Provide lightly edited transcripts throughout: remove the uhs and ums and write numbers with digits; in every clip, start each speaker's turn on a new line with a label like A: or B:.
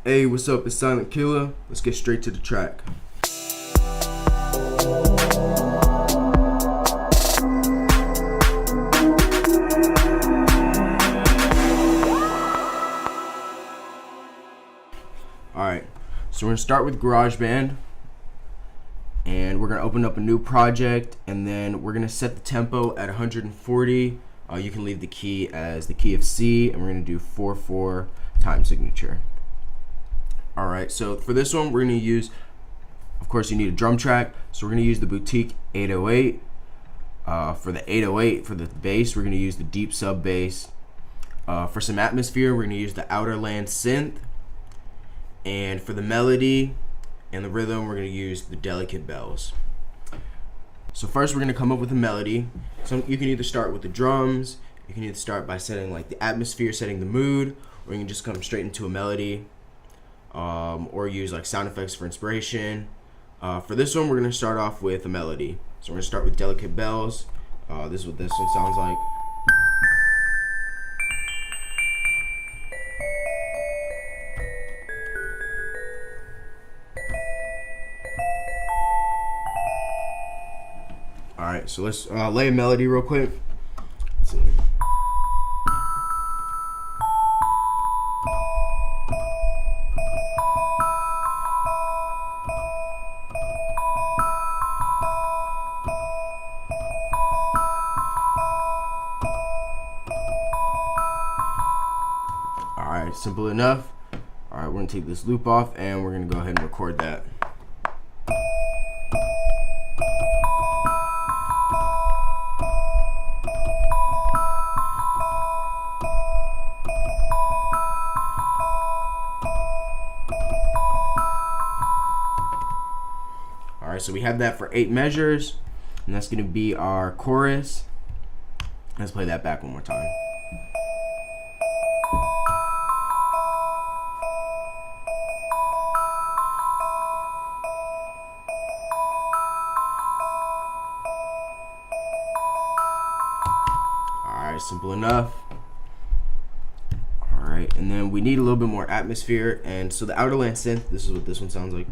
A: Hey, what's up? It's Silent Killa. Let's get straight to the track. Alright, so we're going to start with GarageBand. And we're going to open up a new project. And then we're going to set the tempo at 140. You can leave the key as the key of C. And we're going to do 4/4 time signature. Alright, so for this one, we're going to use, of course, you need a drum track. So we're going to use the Boutique 808. For the 808, for the bass, we're going to use the deep sub bass. For some atmosphere, we're going to use the Outerland synth. And for the melody and the rhythm, we're going to use the Delicate Bells. So first, we're going to come up with a melody. So you can either start with the drums, you can either start by setting like the atmosphere, setting the mood, or you can just come straight into a melody. Or use like sound effects for inspiration. For this one, we're going to start off with a melody. So we're going to start with Delicate Bells. This is what this one sounds like. Alright, so let's lay a melody real quick. Let's see. Alright, simple enough. Alright, we're going to take this loop off and we're going to go ahead and record that. Alright, so we have that for 8 measures, and that's going to be our chorus. Let's play that back one more time. Alright, simple enough. Alright, and then we need a little bit more atmosphere, and so the Outerland synth, this is what this one sounds like.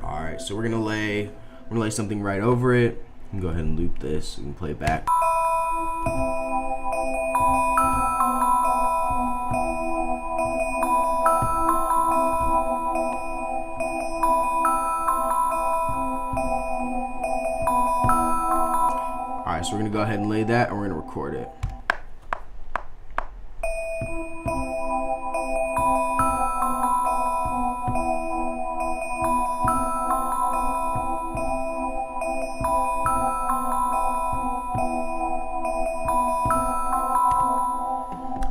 A: Alright, so we're gonna lay something right over it. You can go ahead and loop this. We can play it back. Alright, so we're gonna go ahead and lay that and we're gonna record it.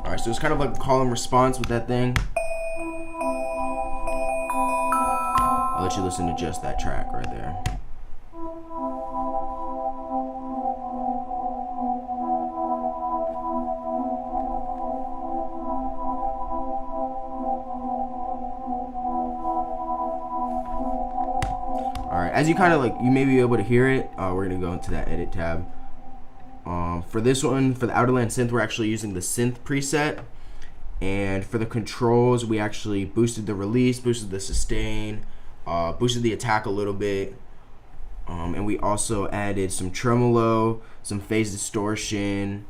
A: Alright, so it's kind of like a call and response with that thing. I'll let you listen to just that track right there. Alright, as you kind of you may be able to hear it, we're going to go into that edit tab. For this one, for the Outerland synth, we're actually using the synth preset. And for the controls, we actually boosted the release, boosted the sustain, boosted the attack a little bit. And we also added some tremolo, some phase distortion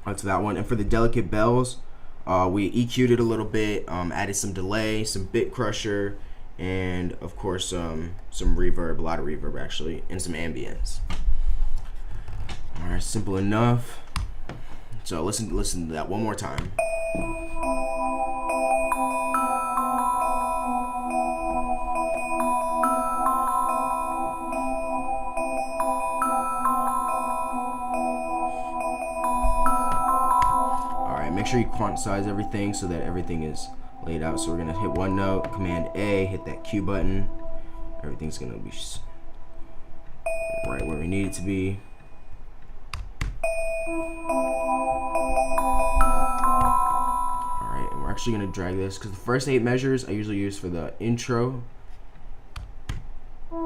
A: to that one. And for the Delicate Bells, we EQ'd it a little bit, added some delay, some bit crusher, and of course some reverb, a lot of reverb actually, and some ambience. Alright, simple enough. So listen to that one more time. Alright, make sure you quantize everything so that everything is laid out. So we're gonna hit one note, Command A, hit that Q button. Everything's gonna be right where we need it to be. actually gonna drag this because the first 8 measures I usually use for the intro. You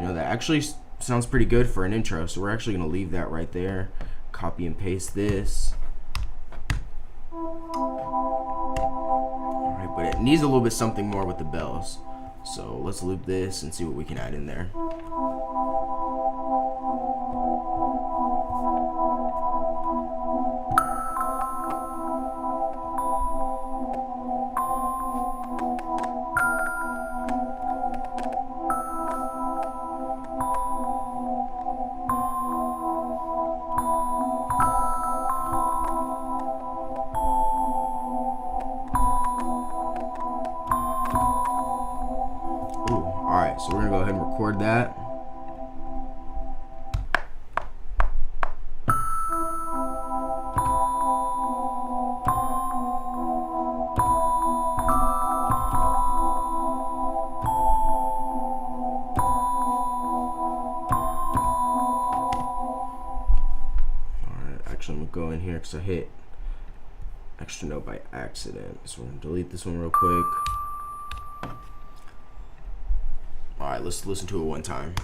A: know, that actually sounds pretty good for an intro, so we're actually gonna leave that right there. Copy and paste this. Alright, but it needs a little bit something more with the bells. So let's loop this and see what we can add in there. Alright, so we're gonna go ahead and record that. Alright, actually I'm gonna go in here because I hit extra note by accident. So we're gonna delete this one real quick. Alright, let's listen to it one time.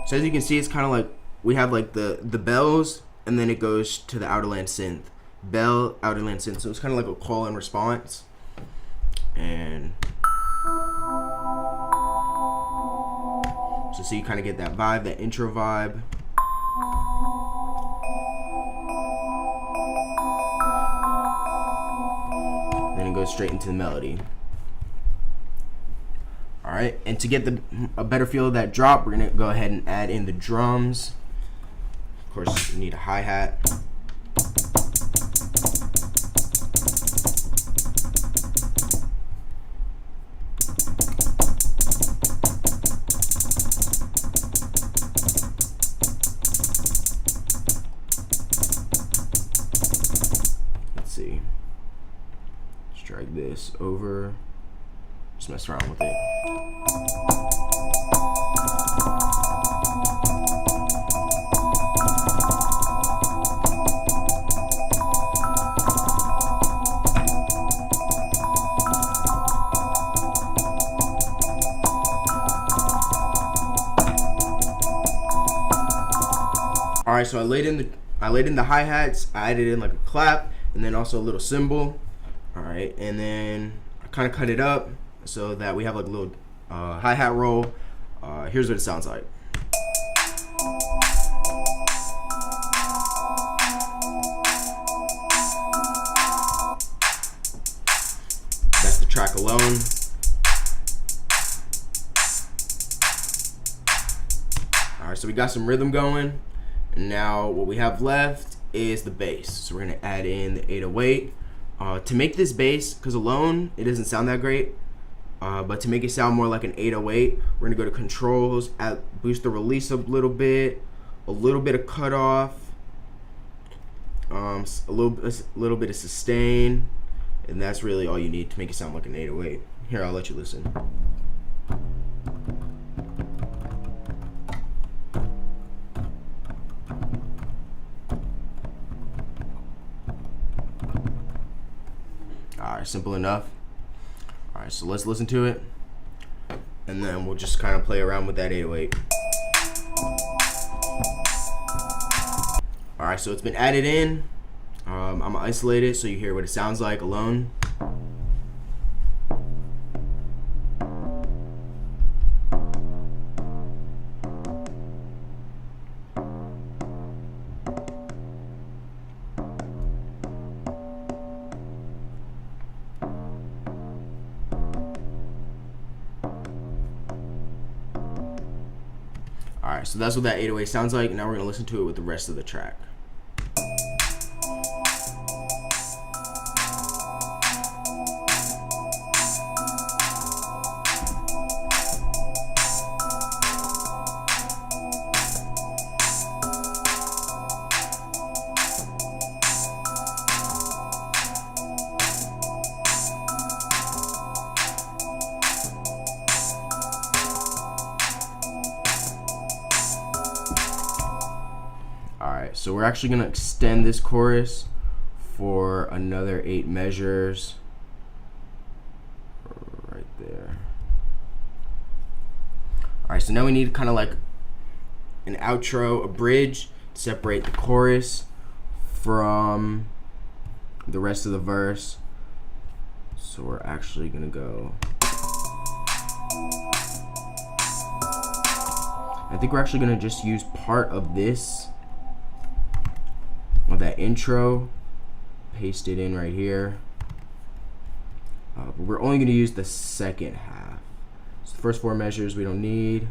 A: So as you can see, it's kind of like we have like the bells, and then it goes to the Outerland synth. Bell, Outerland synth. So it's kind of like a call and response. And so you kind of get that vibe, that intro vibe. Then it goes straight into the melody. Alright, and to get a better feel of that drop, we're going to go ahead and add in the drums. Of course, you need a hi-hat. See, let's drag this over, just mess around with it. Alright, so I laid in the hi-hats, I added in like a clap, and then also a little cymbal. Alright, and then I kind of cut it up so that we have like a little hi-hat roll. Here's what it sounds like. That's the track alone. Alright, so we got some rhythm going, and now what we have left is the bass. So we're gonna add in the 808. To make this bass, because alone it doesn't sound that great, but to make it sound more like an 808, we're gonna go to controls, boost the release a little bit of cutoff, a little bit of sustain, and that's really all you need to make it sound like an 808. Here, I'll let you listen. Alright, simple enough. Alright, so let's listen to it, and then we'll just kind of play around with that 808. Alright, so it's been added in. I'm gonna isolate it so you hear what it sounds like alone. Alright, so that's what that 808 sounds like. Now we're going to listen to it with the rest of the track. So we're actually gonna extend this chorus for another 8 measures. Right there. Alright, so now we need kind of like an outro, a bridge, to separate the chorus from the rest of the verse. So we're actually gonna go, I think we're actually gonna just use part of this, of that intro, paste it in right here. But we're only gonna use the second half. So the first 4 measures we don't need.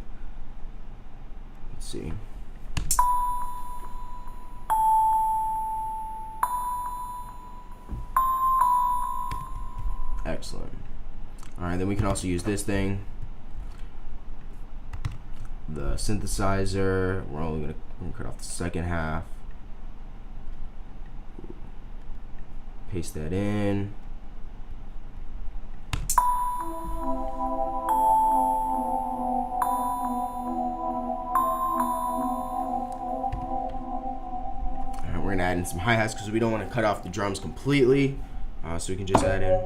A: Let's see. Excellent. All right, then we can also use this thing, the synthesizer. We're only gonna cut off the second half. Paste that in. All right, we're gonna add in some hi-hats because we don't want to cut off the drums completely. So we can just add in.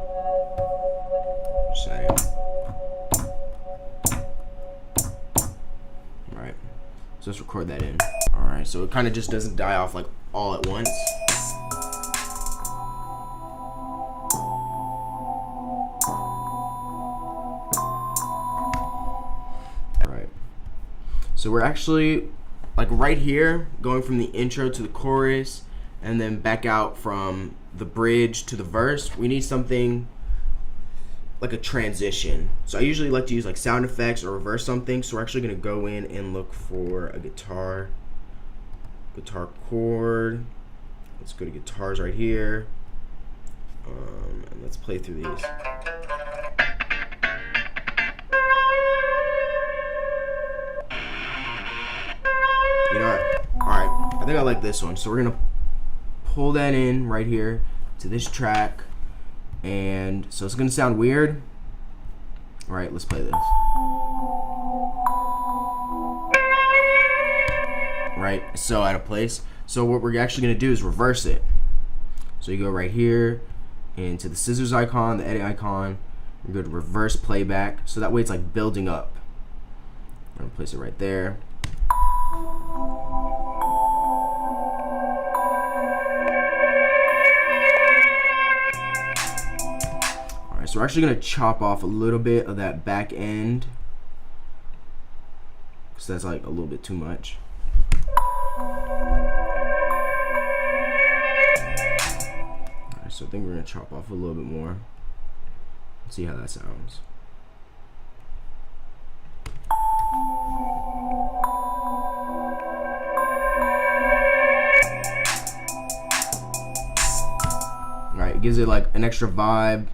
A: Alright, so let's record that in. Alright, so it kind of just doesn't die off like all at once. Alright, so we're actually like right here, going from the intro to the chorus and then back out from the bridge to the verse. We need something like a transition. So I usually like to use like sound effects or reverse something. So we're actually gonna go in and look for a guitar chord. Let's go to guitars right here. And let's play through these. You know what? Alright, I think I like this one. So we're gonna pull that in right here to this track. And so it's gonna sound weird. All right, let's play this. Right, so out of place. So what we're actually gonna do is reverse it. So you go right here into the scissors icon, the edit icon. We're going to reverse playback. So that way it's like building up. I'm gonna place it right there. So we're actually going to chop off a little bit of that back end because that's like a little bit too much. Alright, so I think we're going to chop off a little bit more. Let's see how that sounds. Alright, it gives it like an extra vibe,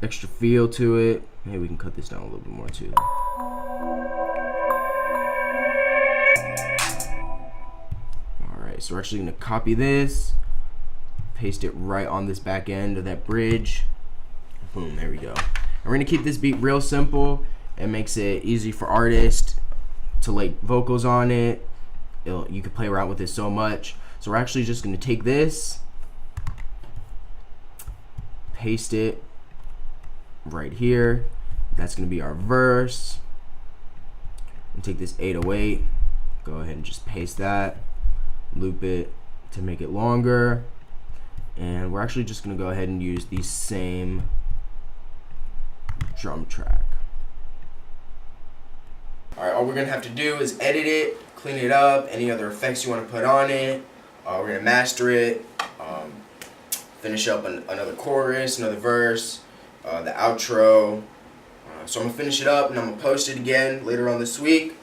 A: extra feel to it. Maybe we can cut this down a little bit more too. Alright, so we're actually going to copy this, paste it right on this back end of that bridge. Boom, there we go. And we're going to keep this beat real simple. It makes it easy for artists to lay vocals on it. You can play around with it so much. So we're actually just going to take this, paste it right here. That's going to be our verse. And take this 808, go ahead and just paste that, loop it to make it longer. And we're actually just going to go ahead and use the same drum track. Alright, all we're going to have to do is edit it, clean it up, any other effects you want to put on it. We're going to master it, finish up another chorus, another verse, the outro. So I'm going to finish it up and I'm going to post it again later on this week.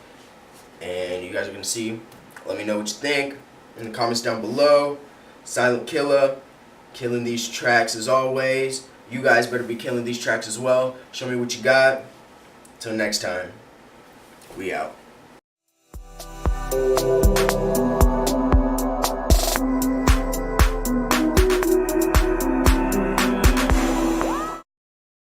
A: And you guys are going to see. Let me know what you think in the comments down below. Silent Killa, killing these tracks as always. You guys better be killing these tracks as well. Show me what you got. Till next time, we out.